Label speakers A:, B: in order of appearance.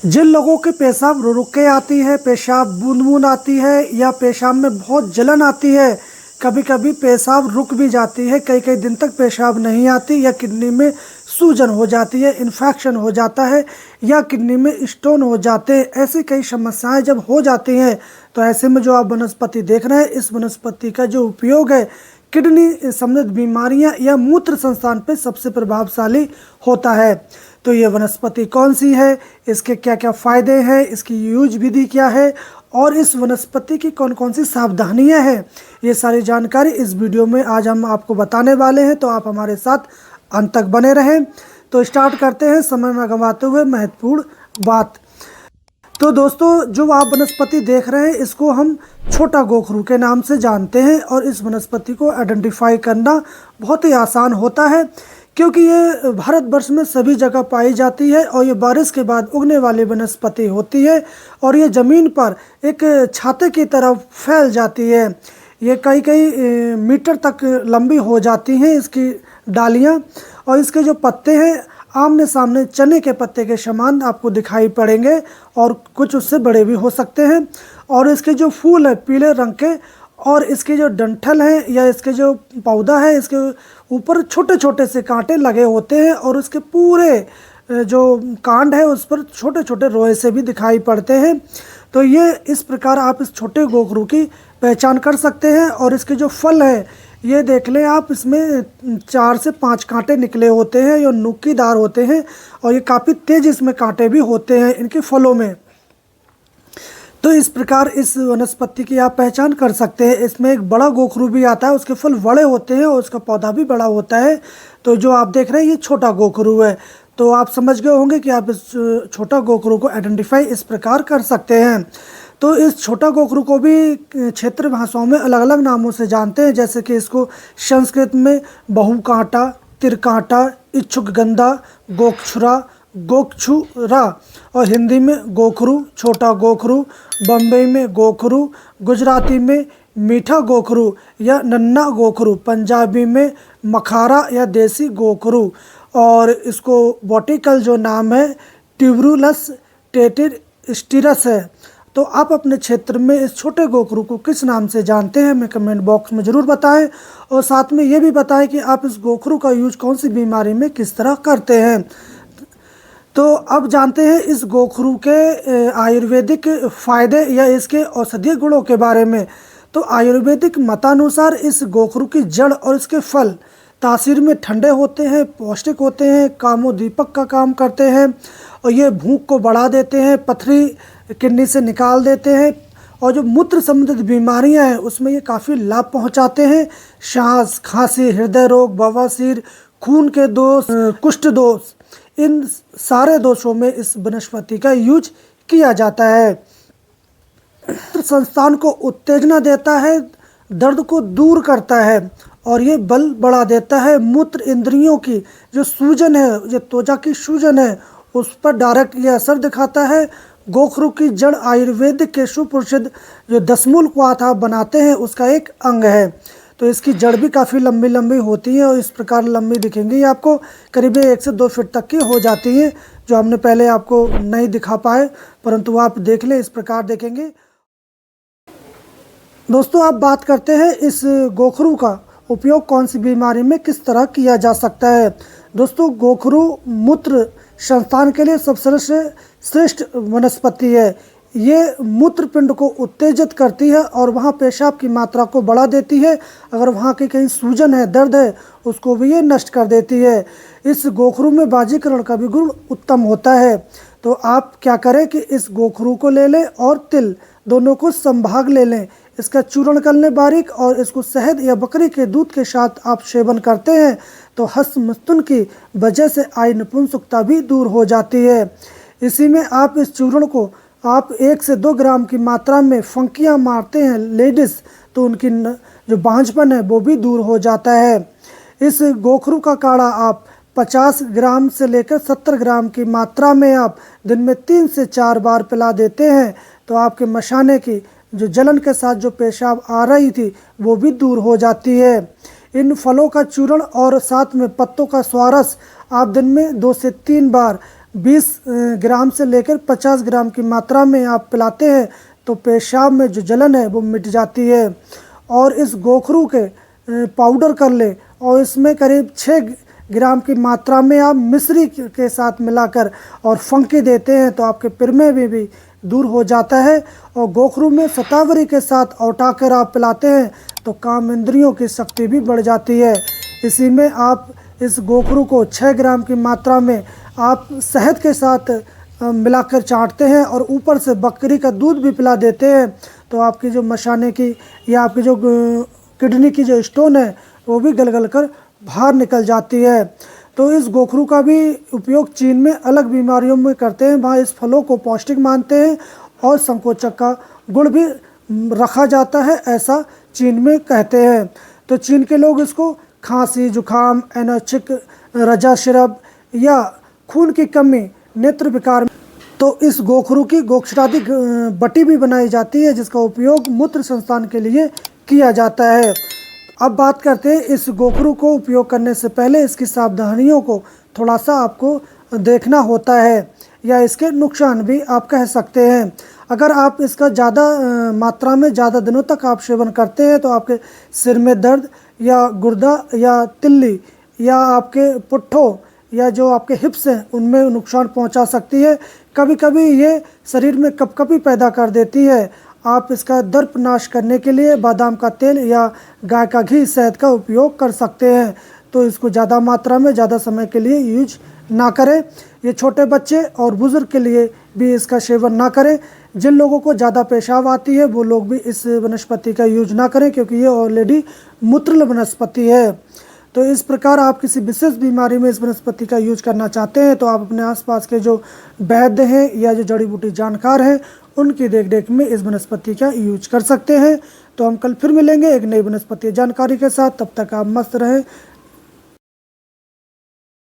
A: जिन लोगों के पेशाब रुक के आती है, पेशाब बूंद बूंद आती है या पेशाब में बहुत जलन आती है, कभी कभी पेशाब रुक भी जाती है, कई कई दिन तक पेशाब नहीं आती या किडनी में सूजन हो जाती है, इन्फेक्शन हो जाता है या किडनी में स्टोन हो जाते हैं। ऐसी कई समस्याएं जब हो जाती हैं तो ऐसे में जो आप वनस्पति देख रहे हैं, इस वनस्पति का जो उपयोग है किडनी संबंधित बीमारियां या मूत्र संस्थान पे सबसे प्रभावशाली होता है। तो ये वनस्पति कौन सी है, इसके क्या क्या फ़ायदे हैं, इसकी यूज विधि क्या है और इस वनस्पति की कौन कौन सी सावधानियां हैं, ये सारी जानकारी इस वीडियो में आज हम आपको बताने वाले हैं। तो आप हमारे साथ अंत तक बने रहें। तो स्टार्ट करते हैं समय न गंवाते हुए महत्वपूर्ण बात। तो दोस्तों, जो आप वनस्पति देख रहे हैं इसको हम छोटा गोखरू के नाम से जानते हैं और इस वनस्पति को आइडेंटिफाई करना बहुत ही आसान होता है क्योंकि ये भारतवर्ष में सभी जगह पाई जाती है और ये बारिश के बाद उगने वाली वनस्पति होती है और ये ज़मीन पर एक छाते की तरह फैल जाती है। ये कई कई मीटर तक लंबी हो जाती हैं इसकी डालियाँ और इसके जो पत्ते हैं आमने सामने चने के पत्ते के समान आपको दिखाई पड़ेंगे और कुछ उससे बड़े भी हो सकते हैं। और इसके जो फूल है पीले रंग के और इसके जो डंठल हैं या इसके जो पौधा है इसके ऊपर छोटे छोटे से कांटे लगे होते हैं और उसके पूरे जो कांड है उस पर छोटे छोटे रोए से भी दिखाई पड़ते हैं। तो ये इस प्रकार आप इस छोटे गोखरू की पहचान कर सकते हैं। और इसके जो फल है ये देख लें आप, इसमें 4 से 5 कांटे निकले होते हैं, ये नुकीदार होते हैं और ये काफ़ी तेज इसमें कांटे भी होते हैं इनके फलों में। तो इस प्रकार इस वनस्पति की आप पहचान कर सकते हैं। इसमें एक बड़ा गोखरू भी आता है, उसके फल बड़े होते हैं और उसका पौधा भी बड़ा होता है। तो जो आप देख रहे हैं ये छोटा गोखरू है। तो आप समझ गए होंगे कि आप इस छोटा गोखरू को आइडेंटिफाई इस प्रकार कर सकते हैं। तो इस छोटा गोखरू को भी क्षेत्रीय भाषाओं में अलग अलग नामों से जानते हैं, जैसे कि इसको संस्कृत में बहुकांटा, तिरकांटा, इच्छुकगंधा, गोक्षुरा, गोक्षुरा और हिंदी में गोखरू, छोटा गोखरू, बम्बई में गोखरू, गुजराती में मीठा गोखरू या नन्ना गोखरू, पंजाबी में मखारा या देसी गोखरू और इसको बॉटिकल जो नाम है ट्यूबरुलस टेटिस्टिरस है। तो आप अपने क्षेत्र में इस छोटे गोखरू को किस नाम से जानते हैं हमें कमेंट बॉक्स में ज़रूर बताएं और साथ में ये भी बताएं कि आप इस गोखरू का यूज कौन सी बीमारी में किस तरह करते हैं। तो अब जानते हैं इस गोखरू के आयुर्वेदिक फ़ायदे या इसके औषधीय गुणों के बारे में। तो आयुर्वेदिक मतानुसार इस गोखरू की जड़ और इसके फल तासीर में ठंडे होते हैं, पौष्टिक होते हैं, कामोदीपक का काम करते हैं और ये भूख को बढ़ा देते हैं, पथरी किडनी से निकाल देते हैं और जो मूत्र संबंधित बीमारियां हैं उसमें ये काफ़ी लाभ पहुंचाते हैं। सांस, खांसी, हृदय रोग, बवासीर, खून के दोष, कुष्ठ दोष, इन सारे दोषों में इस वनस्पति का यूज किया जाता है। संस्थान को उत्तेजना देता है, दर्द को दूर करता है और ये बल बढ़ा देता है। मूत्र इंद्रियों की जो सूजन है, जो त्वचा की सूजन है उस पर डायरेक्ट ये असर दिखाता है। गोखरू की जड़ आयुर्वेद के सुप्रसिद्ध जो दशमूल क्वाथ आप बनाते हैं उसका एक अंग है। तो इसकी जड़ भी काफ़ी लंबी लंबी होती है और इस प्रकार लंबी दिखेंगी आपको, करीब 1 से 2 फीट तक की हो जाती है, जो हमने पहले आपको नहीं दिखा पाए, परंतु आप देख लें इस प्रकार देखेंगे। दोस्तों, आप बात करते हैं इस गोखरू का उपयोग कौन सी बीमारी में किस तरह किया जा सकता है। दोस्तों, गोखरू मूत्र संस्थान के लिए सबसे श्रेष्ठ वनस्पति है। ये मूत्रपिंड को उत्तेजित करती है और वहाँ पेशाब की मात्रा को बढ़ा देती है। अगर वहाँ की कहीं सूजन है, दर्द है, उसको भी ये नष्ट कर देती है। इस गोखरू में बाजीकरण का भी गुण उत्तम होता है। तो आप क्या करें कि इस गोखरू को ले लें और तिल दोनों को संभाग ले लें, इसका चूर्ण कर लें बारीक और इसको शहद या बकरी के दूध के साथ आप सेवन करते हैं तो हस्तमैथुन की वजह से आई नपुंसकता भी दूर हो जाती है। इसी में आप इस चूर्ण को आप 1 से 2 ग्राम की मात्रा में फंकियाँ मारते हैं लेडीज़, तो उनकी जो बांझपन है वो भी दूर हो जाता है। इस गोखरू का काढ़ा आप 50 ग्राम से लेकर 70 ग्राम की मात्रा में आप दिन में 3 से 4 बार पिला देते हैं तो आपके मशाने की जो जलन के साथ जो पेशाब आ रही थी वो भी दूर हो जाती है। इन फलों का चूर्ण और साथ में पत्तों का स्वारस आप दिन में 2 से 3 बार 20 ग्राम से लेकर 50 ग्राम की मात्रा में आप पिलाते हैं तो पेशाब में जो जलन है वो मिट जाती है। और इस गोखरू के पाउडर कर ले और इसमें करीब 6 ग्राम की मात्रा में आप मिश्री के साथ मिलाकर और फंकी देते हैं तो आपके पिरमे में भी दूर हो जाता है। और गोखरू में शतावरी के साथ औटाकर आप पिलाते हैं तो काम इंद्रियों की शक्ति भी बढ़ जाती है। इसी में आप इस गोखरू को 6 ग्राम की मात्रा में आप शहद के साथ मिलाकर चाटते हैं और ऊपर से बकरी का दूध भी पिला देते हैं तो आपकी जो मशाने की या आपकी जो किडनी की जो स्टोन है वो भी गल कर बाहर निकल जाती है। तो इस गोखरू का भी उपयोग चीन में अलग बीमारियों में करते हैं। वहाँ इस फलों को पौष्टिक मानते हैं और संकोचक का गुण भी रखा जाता है, ऐसा चीन में कहते हैं। तो चीन के लोग इसको खांसी, जुखाम, एनोचिक रजाशिरब या खून की कमी, नेत्र विकार, तो इस गोखरू की गोक्षरादि बटी भी बनाई जाती है जिसका उपयोग मूत्र संस्थान के लिए किया जाता है। अब बात करते हैं इस गोखरू को उपयोग करने से पहले इसकी सावधानियों को थोड़ा सा आपको देखना होता है या इसके नुकसान भी आप कह सकते हैं। अगर आप इसका ज़्यादा मात्रा में ज़्यादा दिनों तक आप सेवन करते हैं तो आपके सिर में दर्द या गुर्दा या तिल्ली या आपके पुट्ठों या जो आपके हिप्स हैं उनमें नुकसान पहुंचा सकती है। कभी कभी ये शरीर में कपकपी पैदा कर देती है। आप इसका दर्प नाश करने के लिए बादाम का तेल या गाय का घी, शहद का उपयोग कर सकते हैं। तो इसको ज़्यादा मात्रा में ज़्यादा समय के लिए यूज ना करें। ये छोटे बच्चे और बुज़ुर्ग के लिए भी इसका सेवन ना करें। जिन लोगों को ज़्यादा पेशाब आती है वो लोग भी इस वनस्पति का यूज ना करें क्योंकि ये ऑलरेडी मूत्रल वनस्पति है। तो इस प्रकार आप किसी विशेष बीमारी में इस वनस्पति का यूज करना चाहते हैं तो आप अपने आसपास के जो वैद्य हैं या जो जड़ी बूटी जानकार हैं उनकी देख में इस वनस्पति का यूज कर सकते हैं। तो हम कल फिर मिलेंगे एक नई वनस्पति जानकारी के साथ। तब तक आप मस्त रहें,